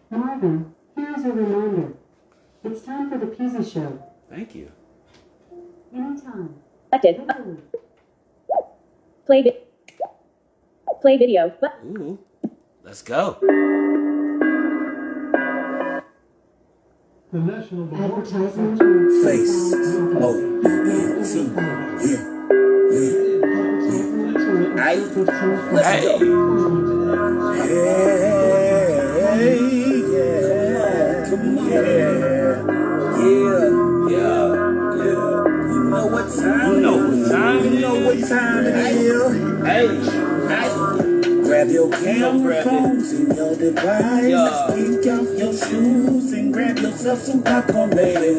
Marvin, here's a reminder. It's time for the Peasy Show. Thank you. Anytime. Selected. Literally. Play video. Ooh, let's go. The national Advertisement. Face. Oh, let's Hey. go. Yeah. Come on. Yeah. You know what time? You know what time it You know what time it is. Hey. Grab your camera phones and your device. Yeah. Kick off your shoes and grab yourself some popcorn, baby.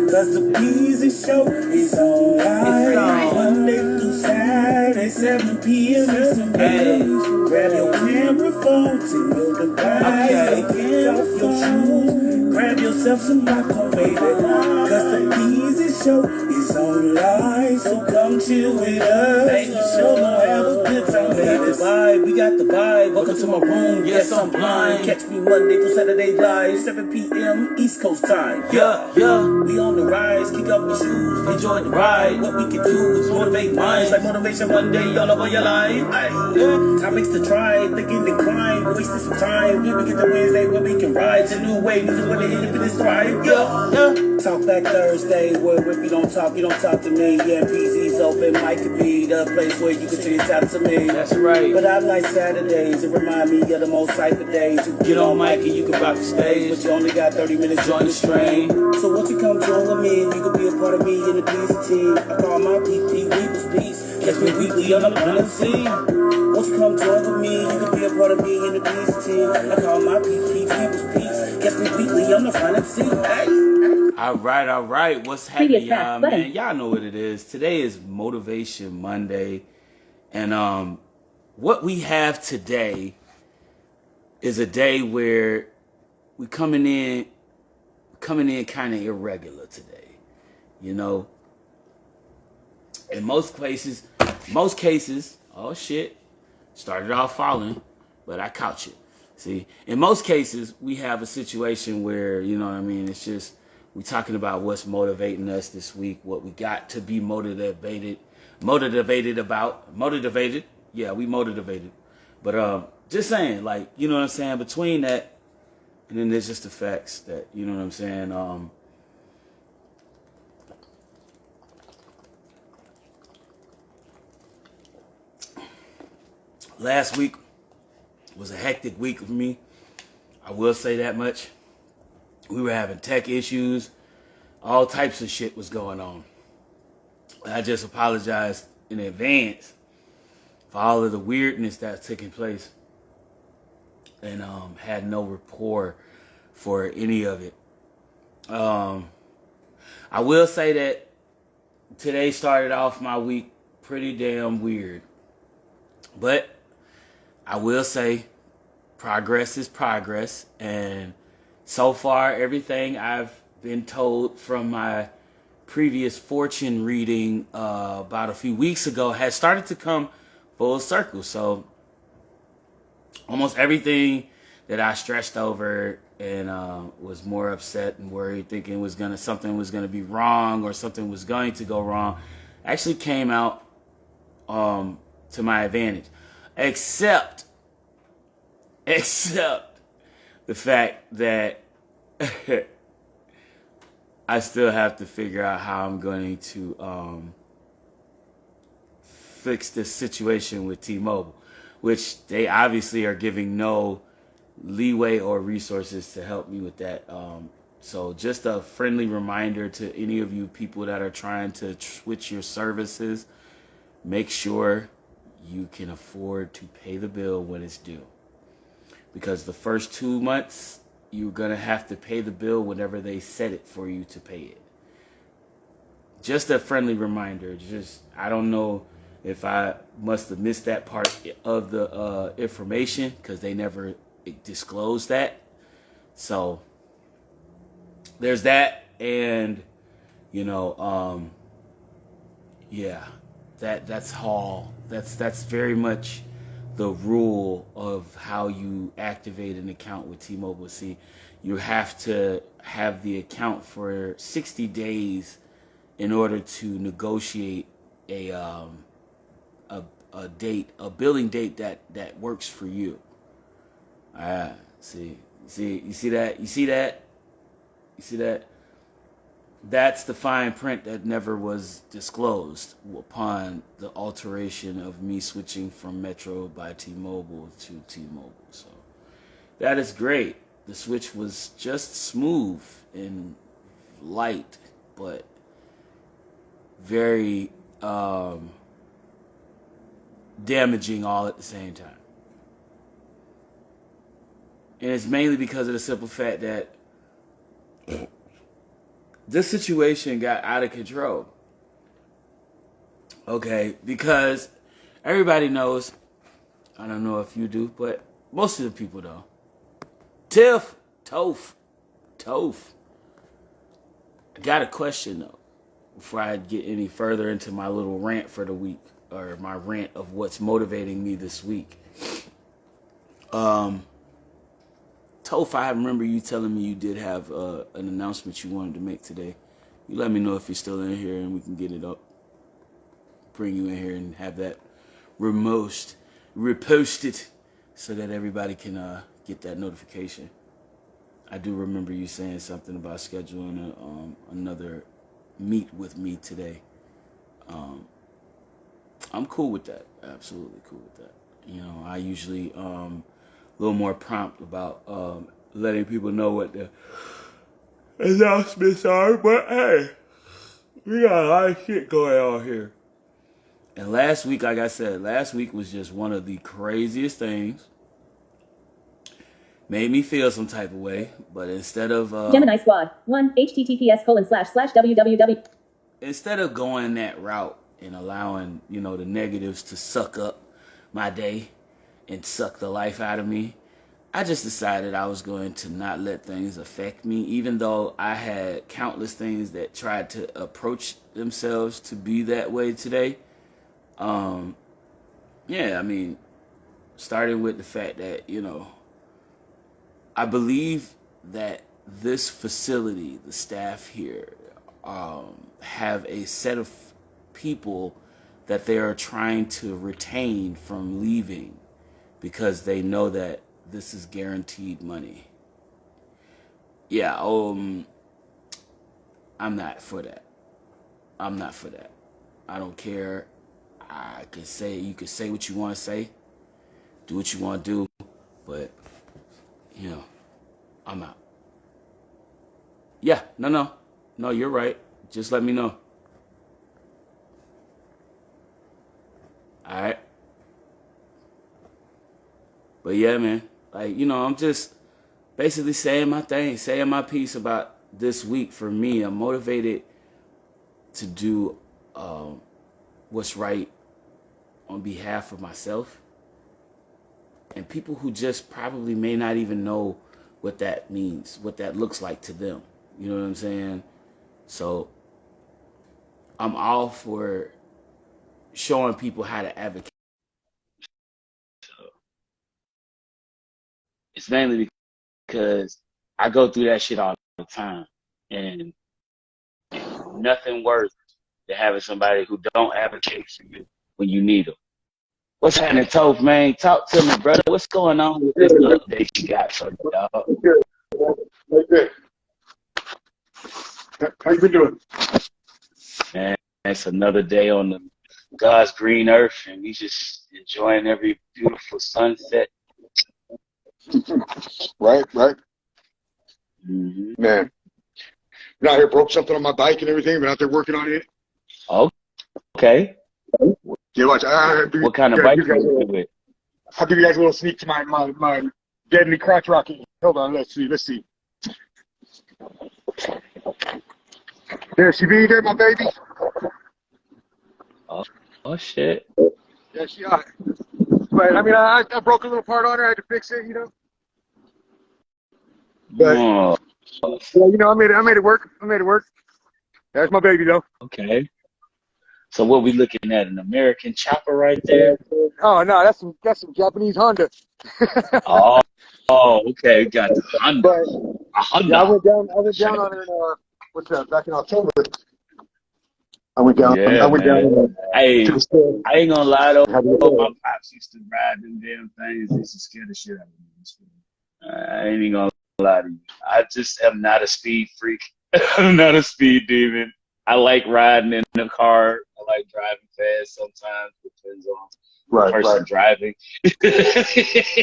Cause the Peasy Show is online. It's on. Monday through Saturday, 7 p.m. Eastern. Hey. Grab your camera phones and your device. Okay. Kick off your shoes. Grab yourself some popcorn, baby. Cause the Peasy Show is online. So come chill with us. Thank you. Show gonna have a good time, baby. We got the vibe. Welcome to my room. Yes, I'm blind. Catch me Monday through Saturday live, 7 p.m. East Coast time. Yeah. We on the rise. Kick off your shoes. Enjoy the ride. What we can do is motivate minds. Like motivation one day all over your life. Topics to try. Thinking decline. Wasting some time. Then we get to Wednesday where we can ride. It's a new way. Music where the independence thrive. Talk back Thursday. Where if you don't talk to me. Yeah, PZ's open. Mic could be the place where you can chit chat to me. That's right. But I like Saturdays, it remind me of the most hyper days. You Get on mic and you can rock the stage. but you only got 30 minutes, Join the strain. So won't you come join with me and you can be a part of me in the Peasy team. I call my PP, we was peace. Catch me weekly on the planet scene. Won't you come join with me, you can be a part of me in the Peasy team. I call my PP, we was peace. Catch me weekly on the planet scene. All right. What's happening, Previous track, y'all, button. man? Y'all know what it is. Today is Motivation Monday. And what we have today is a day where we coming in kind of irregular today. You know, in most cases, oh shit, started off falling, but I caught you. See, in most cases, we have a situation where, you know what I mean, it's just, we talking about what's motivating us this week, what we got to be motivated. Yeah, we motivated. But just saying, like, you know what I'm saying, between that, and then there's just the facts that, you know what I'm saying, last week was a hectic week for me. I will say that much. We were having tech issues. All types of shit was going on. I just apologize in advance for all of the weirdness that's taking place. And had no rapport for any of it. I will say that today started off my week pretty damn weird. But I will say progress is progress. And so far, everything I've been told from my previous fortune reading about a few weeks ago has started to come full circle. So almost everything that I stressed over and was more upset and worried, thinking something was gonna be wrong or something was going to go wrong, actually came out to my advantage. Except the fact that I still have to figure out how I'm going to fix this situation with T-Mobile, which they obviously are giving no leeway or resources to help me with that. So just a friendly reminder to any of you people that are trying to switch your services, make sure you can afford to pay the bill when it's due. Because the first 2 months, you're going to have to pay the bill whenever they set it for you to pay it. Just a friendly reminder. I don't know if I must have missed that part of the information because they never disclosed that. So there's that. And, you know, yeah, that's all. That's very much the rule of how you activate an account with T-Mobile. See, you have to have the account for 60 days in order to negotiate a date, a billing date that works for you. See that? That's the fine print that never was disclosed upon the alteration of me switching from Metro by T-Mobile to T-Mobile. So that is great. The switch was just smooth and light, but very damaging all at the same time. And it's mainly because of the simple fact that this situation got out of control. Okay, because everybody knows, I don't know if you do, but most of the people don't. Toph. I got a question though, before I get any further into my little rant for the week, or my rant of what's motivating me this week. Toph, I remember you telling me you did have an announcement you wanted to make today. You let me know if you're still in here and we can get it up. Bring you in here and have that reposted so that everybody can get that notification. I do remember you saying something about scheduling another meet with me today. I'm cool with that. Absolutely cool with that. You know, I usually a little more prompt about letting people know what the announcements are, but hey, we got a lot of shit going on here. And last week, like I said, was just one of the craziest things. Made me feel some type of way, but instead of Gemini Squad 1 https://www. Instead of going that route and allowing, the negatives to suck up my day and suck the life out of me, I just decided I was going to not let things affect me, even though I had countless things that tried to approach themselves to be that way today. Starting with the fact that, I believe that this facility, the staff here, have a set of people that they are trying to retain from leaving because they know that this is guaranteed money. Yeah, I'm not for that. I don't care. You could say what you want to say, do what you want to do, but, I'm out. Yeah, no, you're right. Just let me know. All right. But yeah, man, I'm just basically saying my thing, saying my piece about this week. For me, I'm motivated to do what's right on behalf of myself and people who just probably may not even know what that means, what that looks like to them. You know what I'm saying? So I'm all for showing people how to advocate. It's mainly because I go through that shit all the time, and nothing worse than having somebody who don't advocate for you when you need them. What's happening, Toph, man? Talk to me, brother. What's going on with this update you got for me, dog? Good. How you been doing? Man, it's another day on the God's green earth, and we just enjoying every beautiful sunset. Right. Mm-hmm. Man, been out here, broke something on my bike and everything. Been out there working on it. Okay. Yeah, watch. What kind of bike you with? I'll give you guys a little sneak to my deadly crotch rocket. Hold on, let's see. There she be there, my baby. Oh shit. Yeah, she got it. But I broke a little part on her. I had to fix it, But Oh, yeah, I made it work. There's my baby though. okay. So what we looking at? An American chopper right there? Oh no, that's some Japanese Honda. Oh, oh, okay. We got the Honda. But A yeah, I Honda. went down on her in what's that? Back in October. I went down. I Yeah, went down man. to Hey, the store. I ain't gonna lie though. Had to get My oil. pops used to ride them damn things. They used to scare the shit out of me. I ain't even gonna lie to you. I just am not a speed freak. I'm not a speed demon. I like riding in the car. I like driving fast sometimes. Depends on the Right, person right. driving.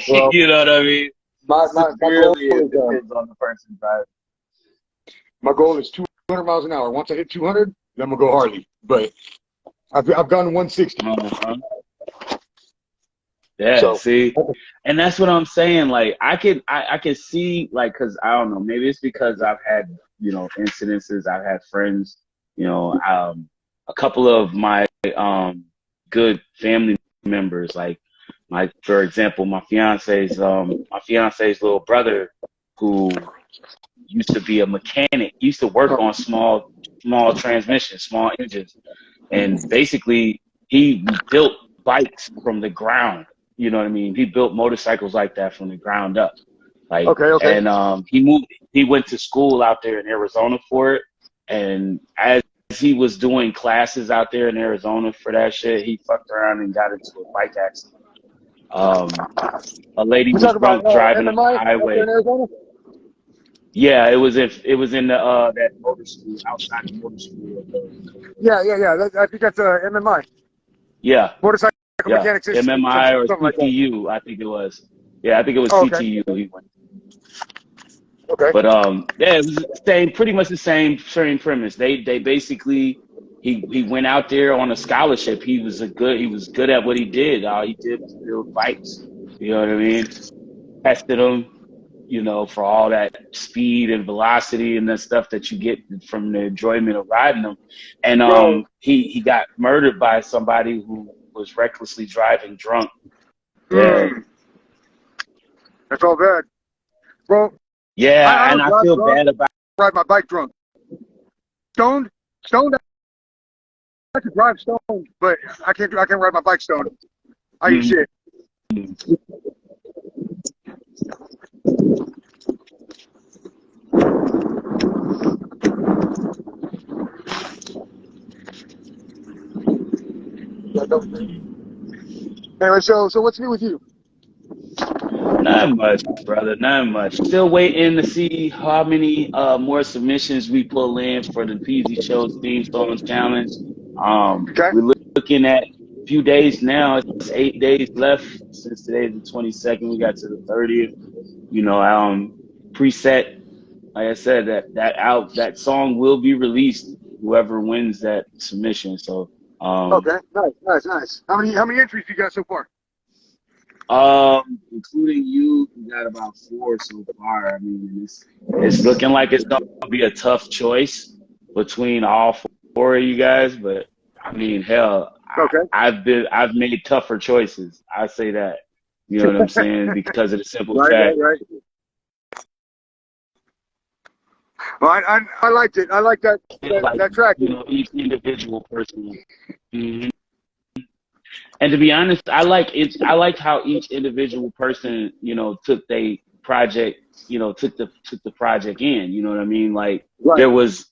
Well, You know what I mean? my goal Severely, it is depends on the person driving. my goal is 200 miles an hour. Once I hit 200, then I'm gonna go Harley. But I've gone 160. Uh-huh. Yeah, So see, and that's what I'm saying. Like, I could see, like, cause I don't know, maybe it's because I've had, incidences. I've had friends, a couple of my good family members, like for example, my fiance's little brother, who used to be a mechanic, used to work on small transmissions, small engines, and basically he built bikes from the ground. You know what I mean? He built motorcycles like that from the ground up. Like, okay. and he went to school out there in Arizona for it. And as he was doing classes out there in Arizona for that shit, he fucked around and got into a bike accident. A lady You was talk about drunk driving on the MMI out there highway. in Arizona? Yeah, it was in the that motor school, outside the motor school. Yeah. I think that's MMI, Yeah. Motorcycle Yeah, Mechanics Institute, MMI or something like that. CTU, I think it was. Yeah, I think it was Oh, okay. CTU he went. Okay. But yeah, it was pretty much the same premise. They basically he went out there on a scholarship. He was good at what he did. All he did was build bikes. You know what I mean? Tested them, for all that speed and velocity and the stuff that you get from the enjoyment of riding them. And Bro, he got murdered by somebody who was recklessly driving drunk. Yeah. that's all bad. Bro, Yeah, I and don't I drive feel drunk. bad about Ride my bike drunk. Stoned. I can drive stoned, but I can't ride my bike stoned. I eat shit. Anyway, so what's new with you? not much, brother, not much. Still waiting to see how many more submissions we pull in for the PZ Show's theme song challenge. Okay. We're looking at a few days now. It's 8 days left since today's the 22nd. We got to the 30th. Preset. Like I said, that song will be released. Whoever wins that submission. So, Okay. Nice. How many entries you got so far? including you, we got about 4 so far. I mean, it's looking like it's gonna be a tough choice between all 4 of you guys. But I mean, hell, Okay. I've made tougher choices. I say that. You know what I'm saying? Because of the simple fact. Right. Well, I liked it. I like that track. Each individual person. Mhm. And to be honest, I like it. I like how each individual person, took the project, took the project in. You know what I mean? Like Right. there was,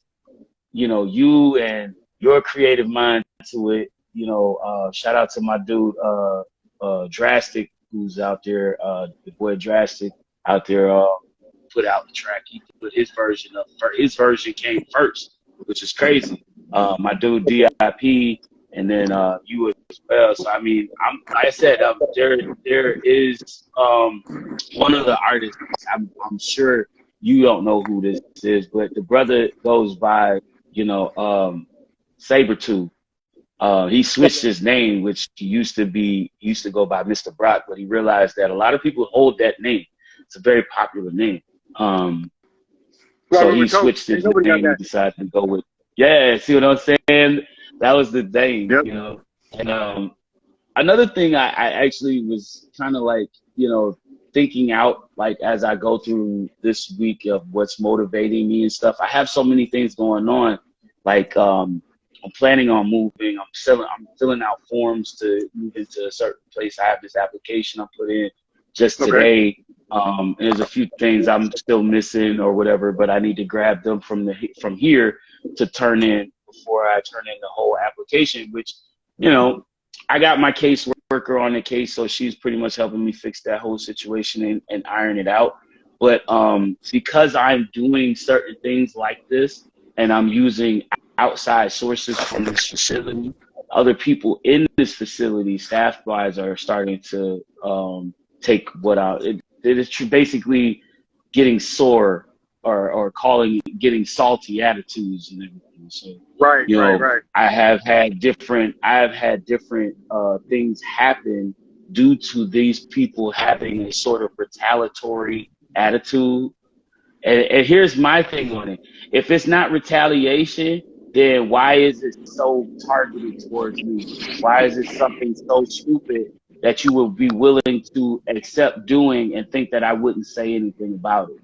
you and your creative mind to it. Shout out to my dude, Drastic, who's out there. The boy Drastic out there. Put out the track. He put his version up. His version came first, which is crazy. My dude DIP, and then you as well. So I mean, like I said, there is one of the artists. I'm sure you don't know who this is, but the brother goes by Sabretooth. He switched his name, which he used to go by Mr. Brock, but he realized that a lot of people hold that name. It's a very popular name. So he switched his name and decided to go with, see what I'm saying? That was the thing, Yep. And another thing I actually was kind of like, thinking out, like as I go through this week of what's motivating me and stuff. I have so many things going on, like I'm planning on moving. I'm filling out forms to move into a certain place. I have this application I put in just Okay. today. There's a few things I'm still missing or whatever, but I need to grab them from here to turn in before I turn in the whole application, which, you know, I got my caseworker on the case, so she's pretty much helping me fix that whole situation and iron it out. But because I'm doing certain things like this and I'm using outside sources from this facility, other people in this facility, staff-wise, are starting to take what it is basically getting sore or getting salty attitudes and everything. So, Right. you know, Right. I have had different things happen due to these people having a sort of retaliatory attitude. And here's my thing on it. If it's not retaliation, then why is it so targeted towards me? Why is it something so stupid that you will be willing to accept doing and think that I wouldn't say anything about it?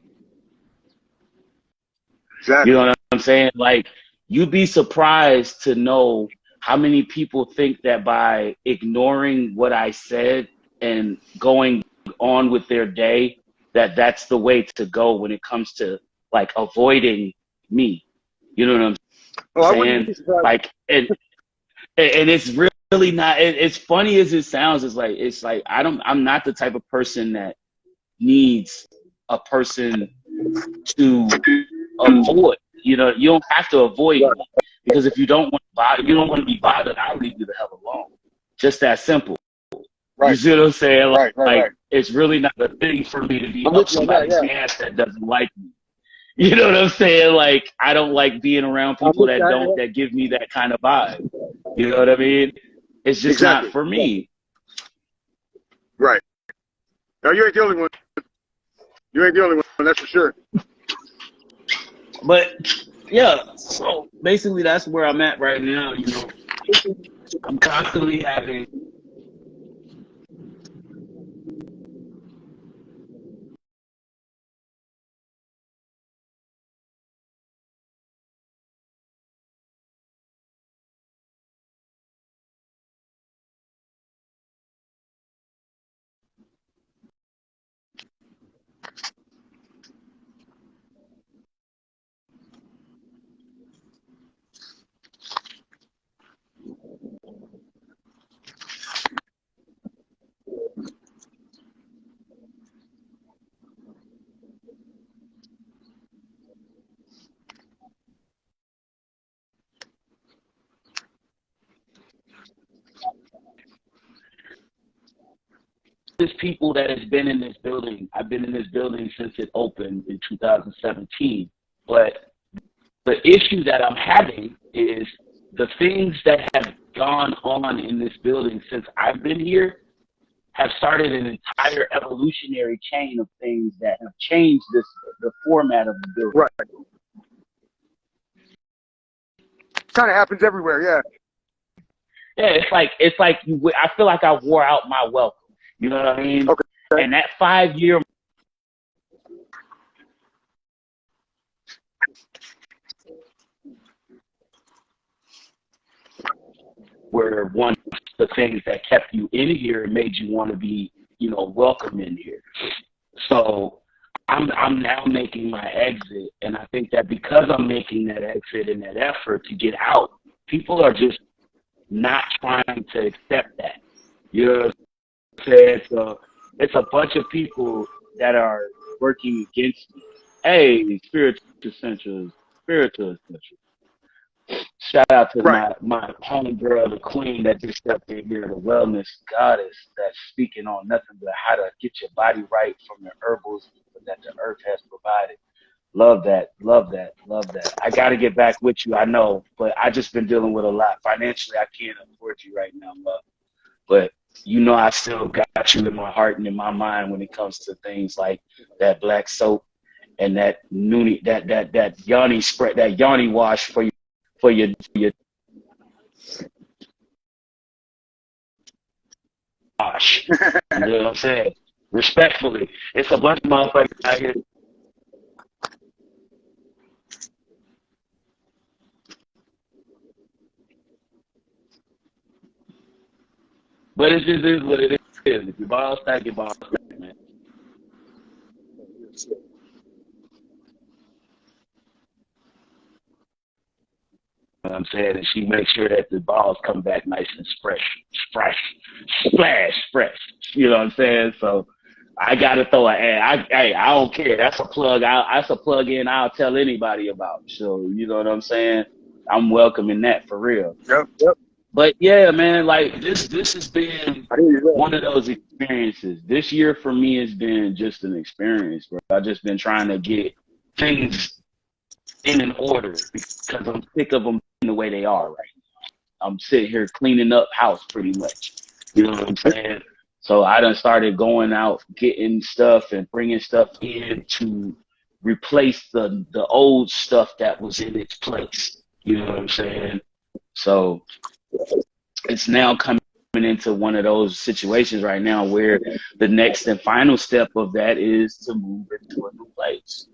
You know Exactly. what I'm saying? Like, you'd be surprised to know how many people think that by ignoring what I said and going on with their day, that that's the way to go when it comes to like avoiding me. You know what I'm Oh, I wouldn't saying? be surprised. Like, and it's really not. It's funny as it sounds. It's like I'm not the type of person that needs a person to avoid. You know, you don't have to avoid me, because if you don't want to bother, you don't want to be bothered, I'll leave you the hell alone. Just that simple. Right. You see what I'm saying? Right. It's really not a thing for me to be I'm up with you on that, somebody's ass that doesn't like me. You know what I'm saying? Like, I don't like being around I'm people with that. that give me that kind of vibe. You know what I mean? It's just not Exactly. for me. Right. Now, you ain't the only one. You ain't the only one, that's for sure. But yeah, so basically that's where I'm at right now. You know, I'm constantly having this people that has been in this building. I've been in this building since it opened in 2017. But the issue that I'm having is the things that have gone on in this building since I've been here have started an entire evolutionary chain of things that have changed the format of the building. Right. Kind of happens everywhere, yeah. Yeah, it's like I feel like I wore out my welcome. You know what I mean? Okay. And that 5 year were one of the things that kept you in here and made you want to be, you know, welcome in here. So I'm now making my exit, and I think that because I'm making that exit and that effort to get out, people are just not trying to accept that. You know what I'm saying? So it's a bunch of people that are working against me. Hey, spiritual essentials. Shout out to Right. my homegirl, the queen that just stepped in here, the wellness goddess that's speaking on nothing but how to get your body right from the herbals that the earth has provided. Love that, love that, love that. I got to get back with you, I know, but I just been dealing with a lot. Financially, I can't afford you right now, love. But you know, I still got you in my heart and in my mind when it comes to things like that black soap and that noonie, that yoni spread, that yoni wash for your wash. You know what I'm saying? Respectfully, it's a bunch of motherfuckers out here. But it just is what it is. If your ball stack, your ball stack, man. You know what I'm saying? And she makes sure that the balls come back nice and fresh. You know what I'm saying? So I gotta throw an ad. I don't care. That's a plug. That's a plug in I'll tell anybody about. So you know what I'm saying? I'm welcoming that for real. Yep. But yeah, man, like this has been one of those experiences. This year for me has been just an experience, bro. I've just been trying to get things in an order because I'm sick of them the way they are right now. I'm sitting here cleaning up house pretty much. You know what I'm saying? So I done started going out, getting stuff and bringing stuff in to replace the old stuff that was in its place. You know what I'm saying? So it's now coming into one of those situations right now where the next and final step of that is to move into a new place.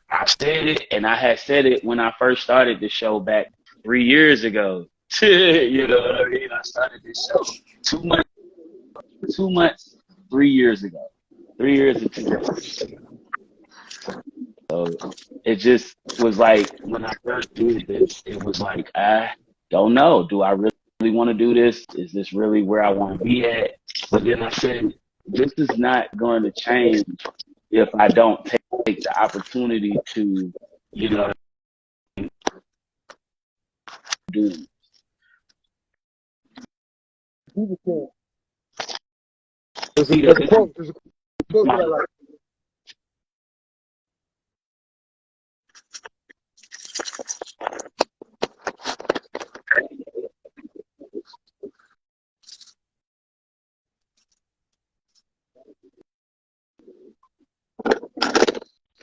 I said it, and I had said it when I first started the show back 3 years ago. You know what I mean? I started this show 2 months, 3 years ago. 3 years and 2 months. So it just was like, when I first did this, it was like, I don't know. Do I really want to do this? Is this really where I want to be at? But then I said, this is not going to change if I don't take the opportunity to, you know, do. There's a quote that I like.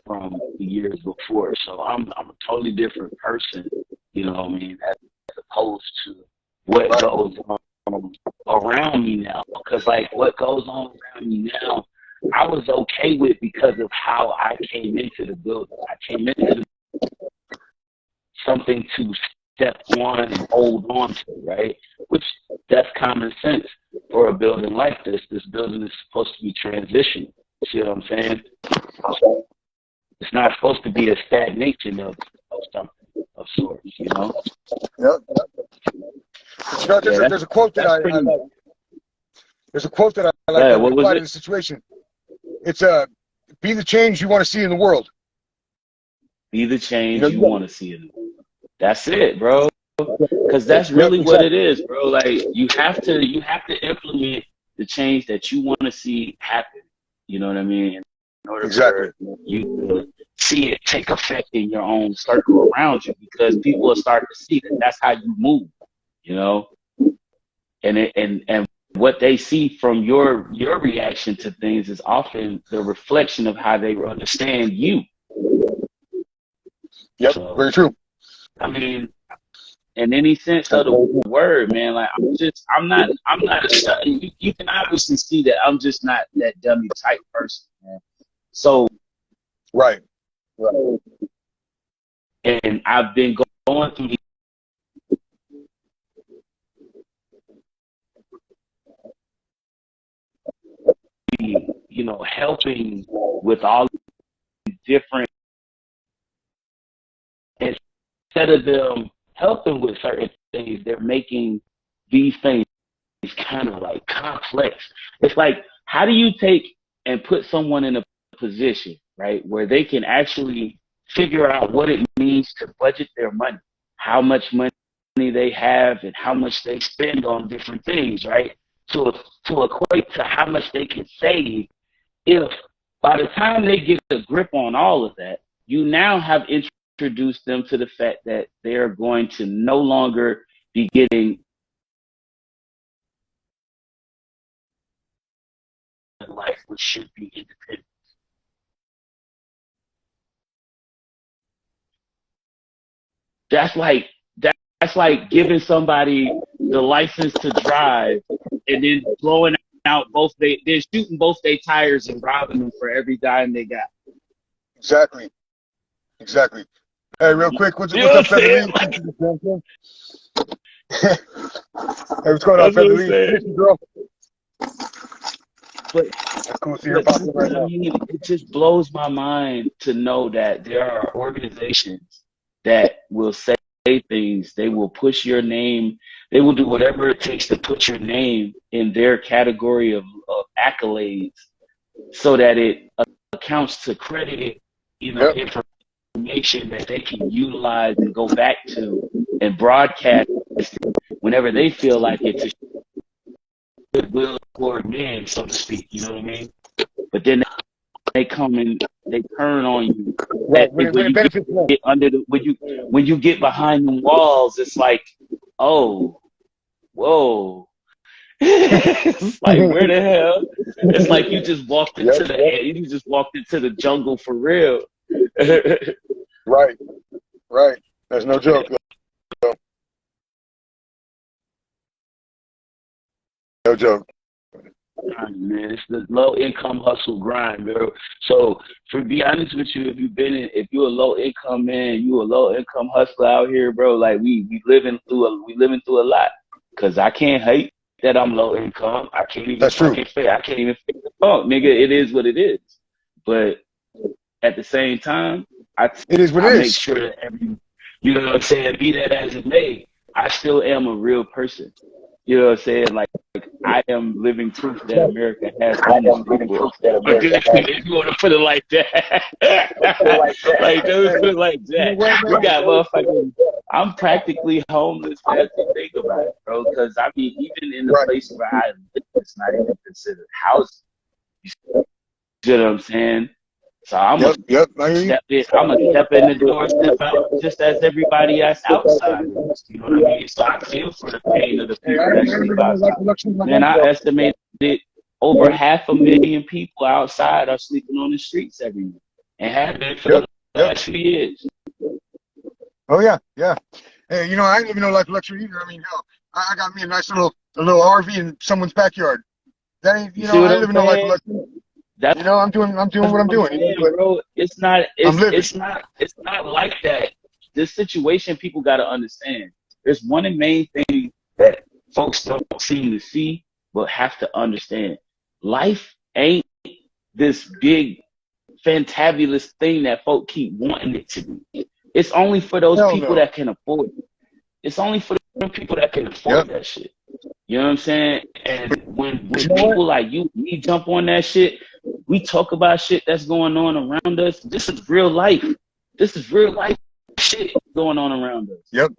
From the years before. So I'm a totally different person, you know what I mean, as opposed to what goes on around me now. Because like what goes on around me now, I was okay with because of how I came into the building. I came into something to step on and hold on to, right? Which that's common sense for a building like this. This building is supposed to be transitioning. See what I'm saying? It's not supposed to be a stagnation of something of sorts, you know? Yep. You know, there's a quote that I like. There's a quote that I like that what was applied it? to the situation. It's be the change you want to see in the world. Be the change you want to see in the world. That's it, bro. Because that's really what it is, bro. Like you have to implement the change that you want to see happen. You know what I mean? In order for you to see it take effect in your own circle around you, because people will start to see that that's how you move, you know, and what they see from your reaction to things is often the reflection of how they understand you. Yep, so, very true. I mean, in any sense of the word, man, like I'm not you can obviously see that I'm just not that dummy type person, man. So right. And I've been going through you know, helping with all different, instead of them helping with certain things, they're making these things kind of like complex. It's like, how do you take and put someone in a position, right, where they can actually figure out what it means to budget their money, how much money they have and how much they spend on different things, right, to equate to how much they can save, if by the time they get a grip on all of that, you now have introduced them to the fact that they're going to no longer be getting a life which should be independent. That's like giving somebody the license to drive and then blowing out they're shooting both their tires and robbing them for every dime they got. Exactly. Hey, real quick, what's up, Feather? Hey, what's going on, That's what I'm Featherly? saying. Listen, girl. But That's cool. So you're but you know popular what right I now. mean? It just blows my mind to know that there are organizations that will say things. They will push your name. They will do whatever it takes to put your name in their category of accolades, so that it accounts to credited, Yep. information that they can utilize and go back to and broadcast whenever they feel like it, to goodwill toward men, so to speak. You know what I mean? But then they come and they turn on you Right. When when it you benefits them. get under the when you get behind the walls. It's like, oh, whoa. It's like, where the hell? It's like you just walked Yep. into you just walked into the jungle for real. Right. Right. That's no joke. No joke. Man, it's the low income hustle grind, bro. So, to be honest with you, if you're a low income man, you a low income hustler out here, bro. Like we living through a lot. Cause I can't hate that I'm low income. I can't even That's true. fucking fake. I can't even fake the funk, nigga. It is what it is. But at the same time, It is what I it make is. sure that you know what I'm saying, be that as it may, I still am a real person. You know what I'm saying? Like I am living proof that America has homeless people. If you want to put it like that. Like, just put it like You know that. what, We man? got motherfucking, I'm practically homeless as you think about it, bro. Because I mean, even in the Right. place where I live, it's not even considered housing. You know what I'm saying? So I'm Yep. Yep. I hear you. I'm gonna step in the door, step out, just as everybody else outside is. You know what I mean? So I feel for the pain of the Hey, people I that remember sleep no life outside. luxury like Man, that, I bro. estimated over 500,000 people outside are sleeping on the streets every year, and have been for Yep. the Yep. last few years. Oh yeah. Yeah. Hey, I ain't living no life luxury either. I mean, hell, I got me a nice little RV in someone's backyard. That ain't, You see I what ain't I'm living no life saying? luxury. That's I'm doing what I'm what I'm doing. saying, But bro. It's not. I'm living. It's not like that. This situation, people got to understand. There's one main thing that folks don't seem to see, but have to understand. Life ain't this big, fantabulous thing that folk keep wanting it to be. It's only for those Hell people no. that can afford it. It's only for the people that can Yep. afford that shit. You know what I'm saying? And when But you know what? people like you, me jump on that shit, we talk about shit that's going on around us. This is real life. This is real life shit going on around us. Yep.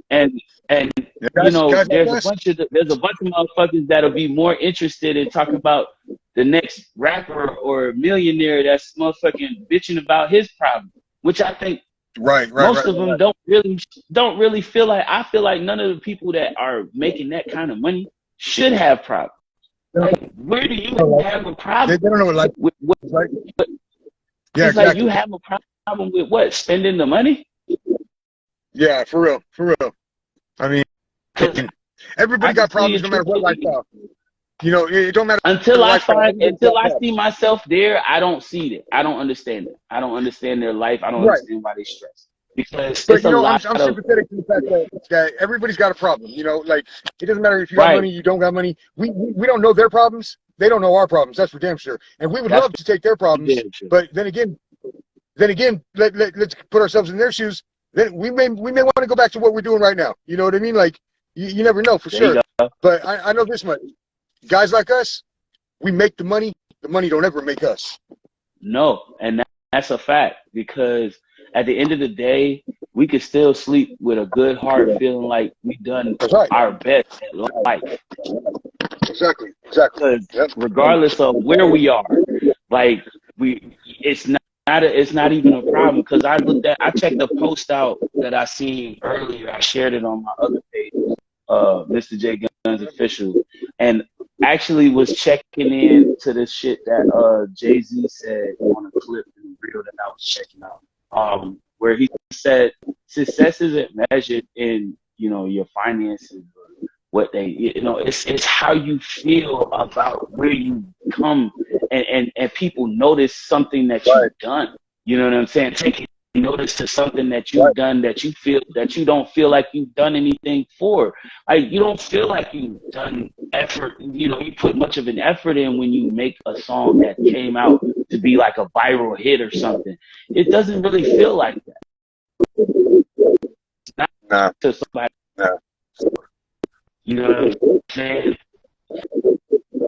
And Yeah, guys like there's a us. bunch of motherfuckers that'll be more interested in talking about the next rapper or millionaire that's motherfucking bitching about his problem, which I think Right. most of them don't really feel like. I feel like none of the people that are making that kind of money should have problems. Like, where do you have a They problem don't know what life with what? is like. Yeah, It's like you exactly. have a problem with what? Spending the money? Yeah, for real. For real. I mean, Because everybody I can got tell you problems no matter what truthfully, lifestyle. It don't matter the lifestyle. Everybody's until got I problems. see myself there, I don't see it. I don't understand it. I don't understand their life. I don't Right. understand why they stress. Because But it's a lot I'm of sympathetic to the fact that everybody's got a problem. Like it doesn't matter if you got right. money, you don't got money. We don't know their problems. They don't know our problems. That's for damn sure. And we would That's love to take their problems, damn sure. but then again, let's put ourselves in their shoes. Then we may want to go back to what we're doing right now. You know what I mean? Like you never know for There you sure. go. But I know this much: guys like us, we make the money. The money don't ever make us. No, and that's a fact, because at the end of the day, we could still sleep with a good heart, feeling like we done That's right. our best at life. Exactly. Because Yep. regardless of where we are, like it's not even a problem. Because I checked a post out that I seen earlier. I shared it on my other page, Mr. J Guns Official, and actually was checking in to this shit that Jay-Z said on a clip in the reel that I was checking out, where he said success isn't measured in your finances or what they it's how you feel about where you come, and people notice something that Right. you've done. You know what I'm saying? notice to something that you've done that you don't feel like you've done anything for. Like you don't feel like you've done effort, you put much of an effort in when you make a song that came out to be like a viral hit or something. It doesn't really feel like that. It's not to somebody. You know what I'm saying?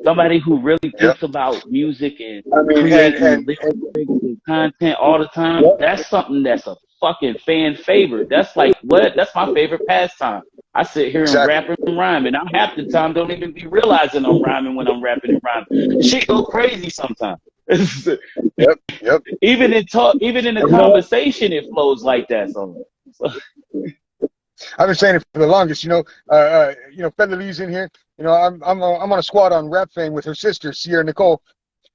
Somebody who really thinks about music and creating lyrics and content all the time, that's something that's a fucking fan favorite. That's like, what? That's my favorite pastime. I sit here and rap and rhyme, and I'm half the time don't even be realizing I'm rhyming when I'm rapping and rhyming. Shit go crazy sometimes. Yep. Even in the conversation, it flows like that. So. I've been saying it for the longest, Feather Lee's in here. I'm on a squad on Rap Fame with her sister, Sierra Nicole.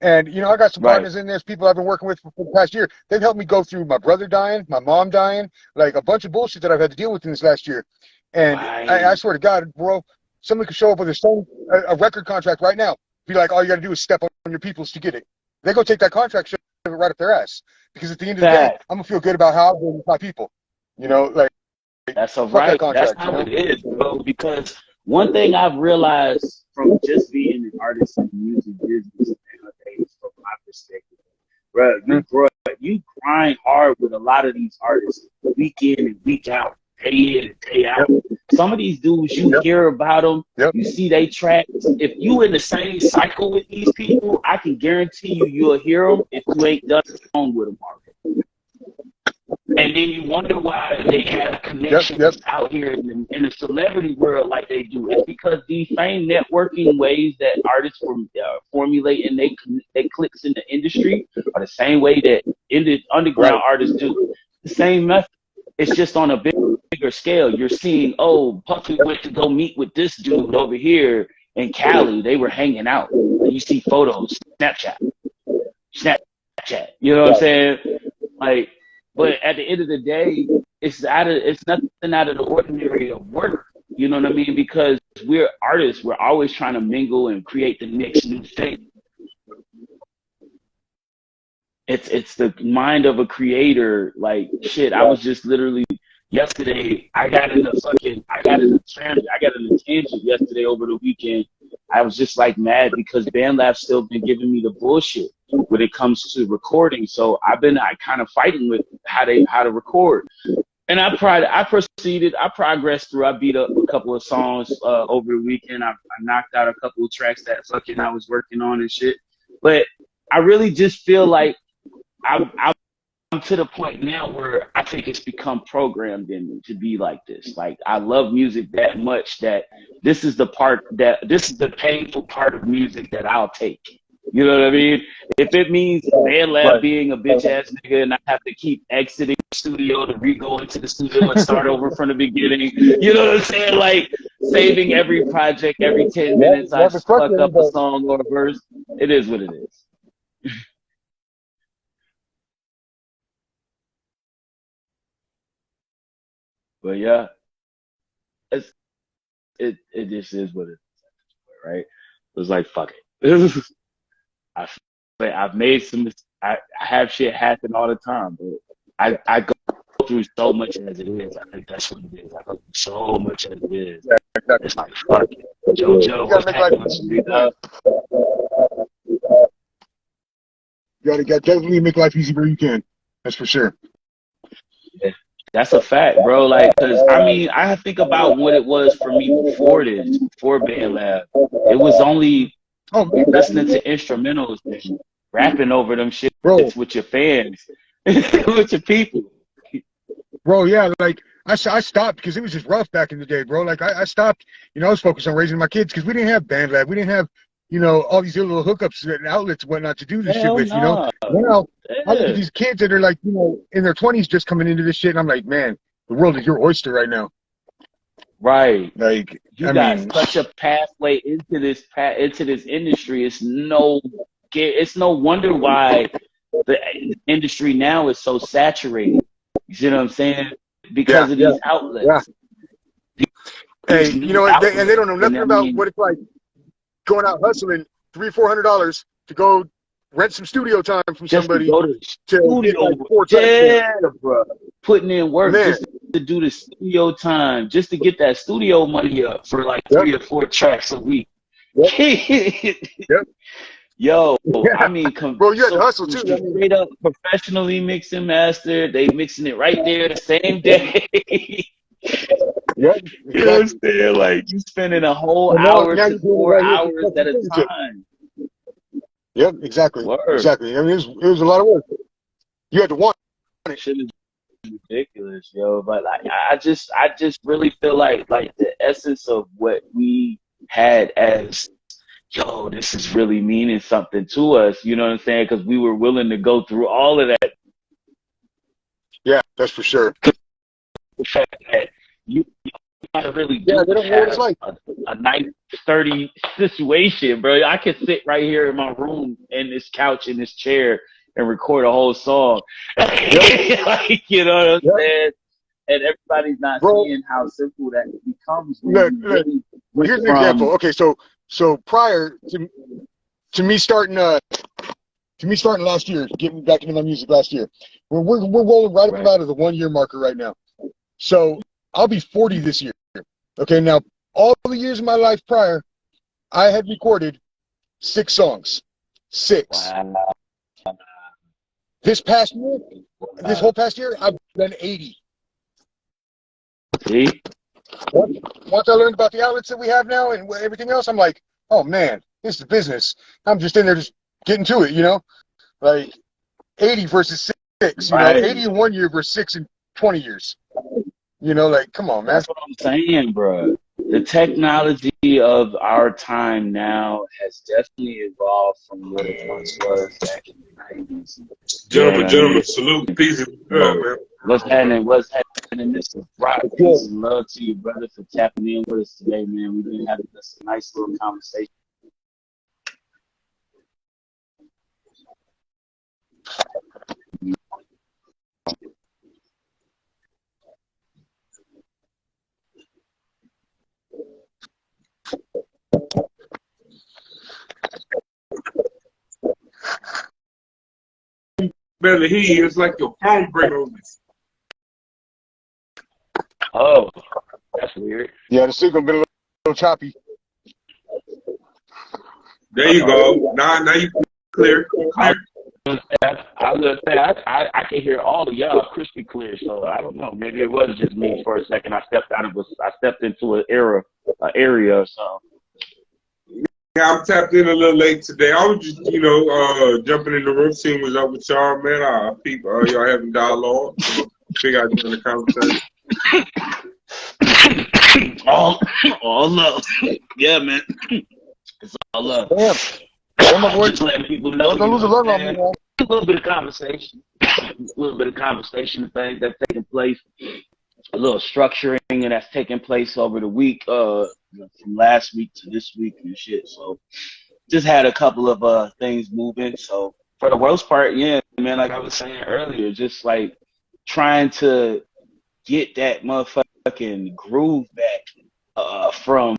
And, I got some partners in there, people I've been working with for the past year. They've helped me go through my brother dying, my mom dying, like a bunch of bullshit that I've had to deal with in this last year. And I swear to God, bro, somebody could show up with a record contract right now. Be like, all you got to do is step on your peoples to get it. They go take that contract, shove it right up their ass. Because at the end of the day, I'm going to feel good about how I'm doing with my people. That's That's how it is, bro. Because one thing I've realized from just being an artist in the music business nowadays, from my perspective, bro, you grind hard with a lot of these artists, week in and week out, day in and day out. Some of these dudes, you hear about them, you see they tracks. If you in the same cycle with these people, I can guarantee you'll hear them if you ain't done on with them already. And then you wonder why they have connections out here in the celebrity world like they do. It's because these same networking ways that artists formulate and they clicks in the industry are the same way that underground artists do. The same method. It's just on a bigger scale. You're seeing, Puffy went to go meet with this dude over here in Cali. They were hanging out. And you see photos, Snapchat. You know what I'm saying? Like. But at the end of the day, it's nothing out of the ordinary of work. You know what I mean? Because we're artists. We're always trying to mingle and create the next new thing. It's the mind of a creator. Like shit, I was just literally yesterday. I got in a tangent yesterday over the weekend. I was just like mad because BandLab's still been giving me the bullshit when it comes to recording. So I've been kind of fighting with how to record. And I progressed through. I beat up a couple of songs over the weekend. I knocked out a couple of tracks that I was working on and shit. But I really just feel like I'm to the point now where I think it's become programmed in me to be like this. Like I love music that much that this is the painful part of music that I'll take. You know what I mean? If it means BandLab being a bitch ass nigga and I have to keep exiting the studio to go into the studio and start over from the beginning, you know what I'm saying? Like saving every project every 10 minutes, I fuck up a song or a verse. It is what it is. But yeah, it just is what it is, right? It was like fuck it. I've made I have shit happen all the time, but I go through so much as it is. I think that's what it is. I go through so much as it is. It's like fuck it. JoJo, what's happening with you? You gotta definitely make life easy where you can. That's for sure. Yeah. That's a fact, bro. Like, cause I mean, I think about what it was for me before BandLab. It was only listening to instrumentals and rapping over them shit with your fans, with your people. Bro, yeah, like I stopped because it was just rough back in the day, bro. Like I stopped, I was focused on raising my kids because we didn't have BandLab, we didn't have, all these little hookups and outlets and whatnot to do this shit with, Now, I look at these kids that are like, in their 20s just coming into this shit, and I'm like, man, the world is your oyster right now. Right. Like, you got such a pathway into this industry. It's no wonder why the industry now is so saturated. You see what I'm saying? Because of these outlets. Yeah. Hey, and they don't know nothing about what it's like going out hustling $300-$400 to go rent some studio time from just to somebody go to the to get studio. like 4 tracks Yeah, bro. Putting in work Man, just to do the studio time, just to get that studio money up for like yep, 3 or 4 tracks a week. yep, yep. Yo, I Yeah, mean, bro, you had to so hustle too. I mean, straight up professionally mix and master. They mixing it right there the same day. yep, You know what I'm exactly. saying? Like you spending a whole And hour now to you're doing it 4 right here from hours at Texas a fingertips. time. Yep, exactly, Word. exactly. I mean, it was a lot of work. You had to want it. Shit is ridiculous, yo. But like, I just really feel like the essence of what we had as, yo, this is really meaning something to us. You know what I'm saying? Because we were willing to go through all of that. Yeah, that's for sure. The fact that you gotta really Yeah, do they is don't know what it's have like. a nice, sturdy situation, bro. I can sit right here in my room in this couch in this chair and record a whole song. Yep, Like, you know what I'm yep. saying? And everybody's not Bro, seeing how simple that becomes when look, you look. really Well, went here's an from example. Okay, so prior to me starting last year, getting back into my music last year, we're rolling right right, about at the 1 year marker right now. So I'll be 40 this year. Okay, now all the years of my life prior, I had recorded 6 songs. 6. wow, This past year, this wow. whole past year, I've done 80. See? Once I learned about the outlets that we have now and everything else, I'm like, oh man, this is business. I'm just in there just getting to it, you know? Like 80 versus 6, you know, Right. 80 in 1 year versus 6 in 20 years. You know, like, come on, man. That's what I'm saying, bro. The technology of our time now has definitely evolved from what it once was back in the 90s. You know what I Gentlemen, mean? salute, peace, and good, So, man. what's happening? What's happening? This is Rock. Peace and love to you, brother, for tapping in with us today, man. We've been having this nice little conversation. Better hear you. It's like your phone break on this. Oh, that's weird. Yeah, the signal been a little choppy. There you go. Now you clear. I Clear. I was gonna say I can hear all of y'all crystal clear, so I don't know. Maybe it was just me for a second. I stepped into an area or so. Yeah, I'm tapped in a little late today. I was just, jumping in the room, seeing what's up with y'all, man. I peep y'all having dialogue. Figure out during the conversation. All love. Yeah, man. It's all love. Damn. Damn, my boy. Just letting people know, Don't lose a love on me, man. a little bit of conversation. A little bit of conversation of things that's taking place. A little structuring and that's taking place over the week, from last week to this week and shit. So just had a couple of things moving. So for the most part, yeah, man, like I was saying earlier, just like trying to get that motherfucking groove back from,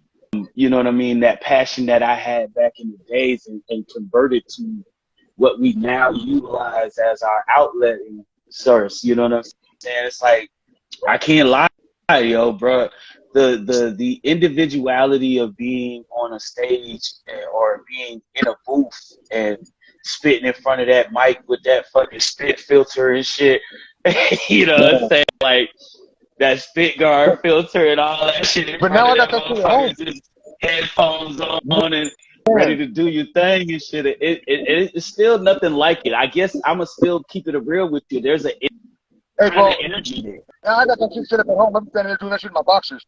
you know what I mean, that passion that I had back in the days and convert it to what we now utilize as our outlet and source. You know what I'm saying? It's like I can't lie, yo, bro. The individuality of being on a stage or being in a booth and spitting in front of that mic with that fucking spit filter and shit. You know what I'm saying? Like that spit guard filter and all that shit in But front now of I got that that shit at home. motherfucker, just headphones on and ready to do your thing and shit. It's still nothing like it. I guess I'ma still keep it real with you. There's a Hey, kind bro, of energy there. now I got that shit set up at home. I'm standing there doing that shit in my boxers.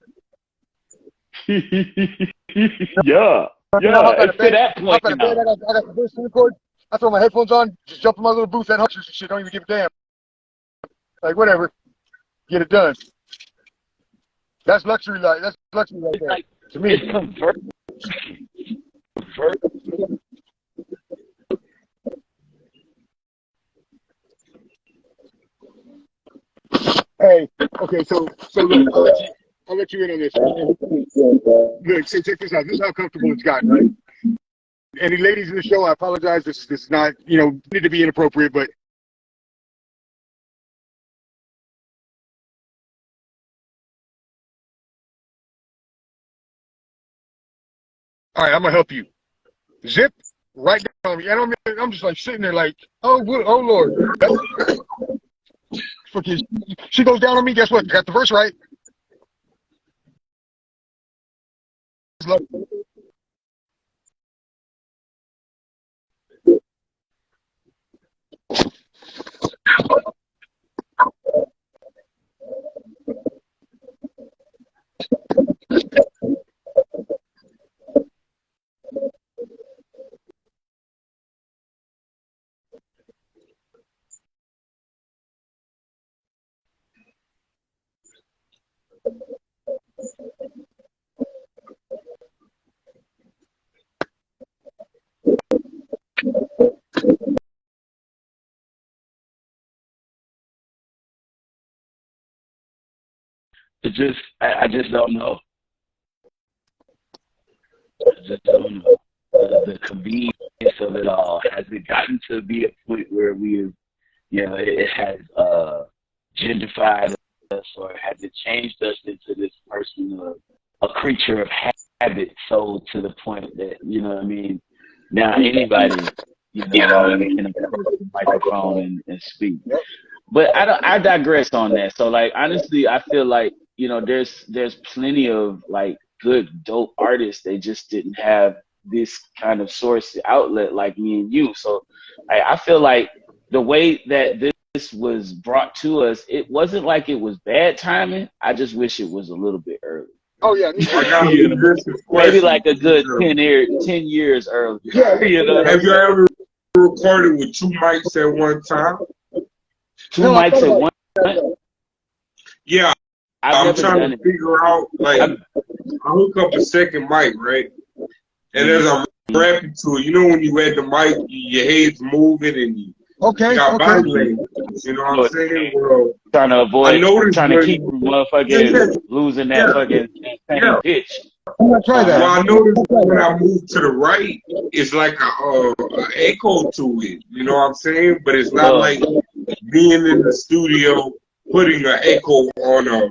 Yeah, You know, hop out it's of to bed. that Hop point out of bed. now. I got the voice record. I throw my headphones on, just jump in my little booth and hunters and shit. Don't even give a damn. Like, whatever. Get it done. That's luxury life. That's luxury right It's there. like To me. it's convert. Hey, okay, so look, I'll let you in on this. Look, check this out. This is how comfortable it's gotten, right? any ladies in the show, I apologize. This is not, need to be inappropriate, but all right, I'm gonna help you. Zip right down on me. I'm just like sitting there like, oh Lord. Fucking, she goes down on me. Guess what? Got the verse right. I just don't know. I just don't know. The convenience of it all. Has it gotten to be a point where it has genderfied us, or has it changed us into this person, a creature of habit, so to the point that, now anybody, can approach the microphone and speak. But I digress on that. So, like, honestly, I feel like, there's plenty of, like, good, dope artists. They just didn't have this kind of source outlet like me and you. So I feel like the way that this was brought to us, it wasn't like it was bad timing. I just wish it was a little bit early. Oh yeah, maybe like a good 10 years early. Yeah. Have you ever recorded with two mics at one time? Two mics at one time? Yeah. I'm trying to figure out, like, I hook up a second mic, right? And as I'm rapping to it, when you at the mic, your head's moving and you got body language. You know what I'm saying? Well, trying to avoid, trying to keep from motherfucking losing that fucking pitch. I'm gonna try that. Well, I noticed when I move to the right, it's like a echo to it. You know what I'm saying? But it's not like being in the studio putting an echo on a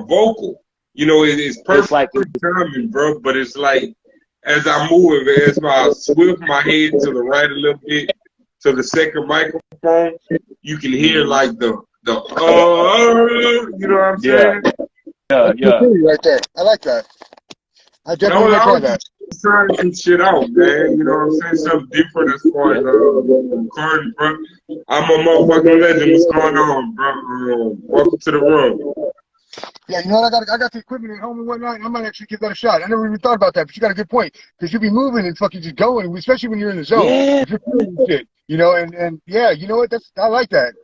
vocal. It's perfect timing, bro. But it's like, as I move, as I swift my head to the right a little bit to the second microphone, you can hear like the you know what I'm saying? Yeah. Right there. I like that. I definitely want to try that. Trying some shit out, man. You know what I'm saying? Something different as far as recording, bro. I'm a motherfucking legend. What's going on, bro? Welcome to the room. Yeah, I got the equipment at home and whatnot. I might actually give that a shot. I never even thought about that, but you got a good point, because you be moving and fucking just going, especially when you're in the zone. Yeah. You're feeling shit, and yeah, you know what? I like that.